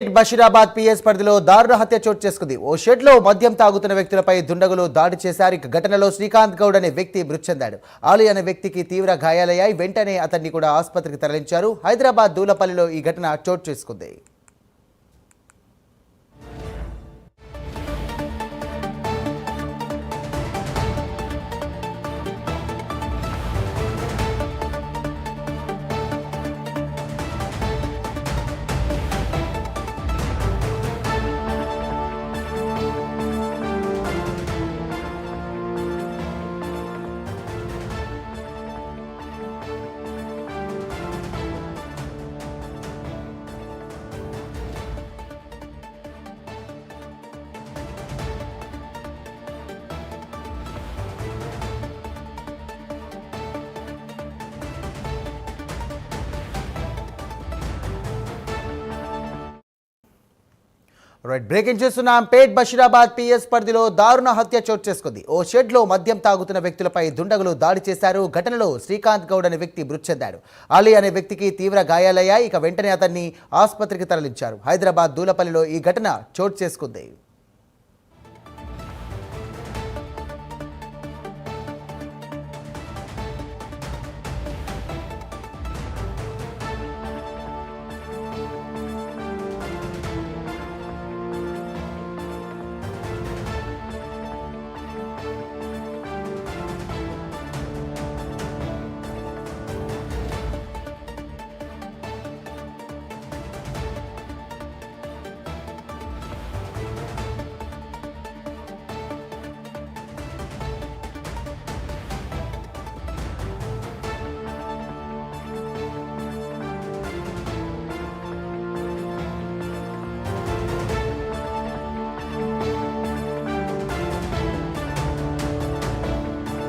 Basheerabad PS పరిధిలో దారుణ హత్య చోటు చేసుకుంది. ఓ షెడ్లో మద్యం తాగుతున్న వ్యక్తులపై దుండగులు దాడి చేశారు. ఇక ఘటనలో శ్రీకాంత్ గౌడ్ అనే వ్యక్తి మృతి చెందాడు. ఆలి అనే వ్యక్తికి తీవ్ర గాయాలయ్యాయి. వెంటనే అతన్ని కూడా ఆసుపత్రికి తరలించారు. హైదరాబాద్ దూలపల్లిలో ఈ ఘటన చోటు చేసుకుంది. బ్రేకింగ్ చేస్తున్నాం. పేట్ బషీరాబాద్ పిఎస్ పరిధిలో దారుణ హత్య చోటు చేసుకుంది. ఓ షెడ్లో మద్యం తాగుతున్న వ్యక్తులపై దుండగులు దాడి చేశారు. ఘటనలో శ్రీకాంత్ గౌడ్ అనే వ్యక్తి మృతి చెందాడు. అలీ అనే వ్యక్తికి తీవ్ర గాయాలయ్యాయి. ఇక వెంటనే అతన్ని ఆసుపత్రికి తరలించారు. హైదరాబాద్ దూలపల్లిలో ఈ ఘటన చోటు చేసుకుంది.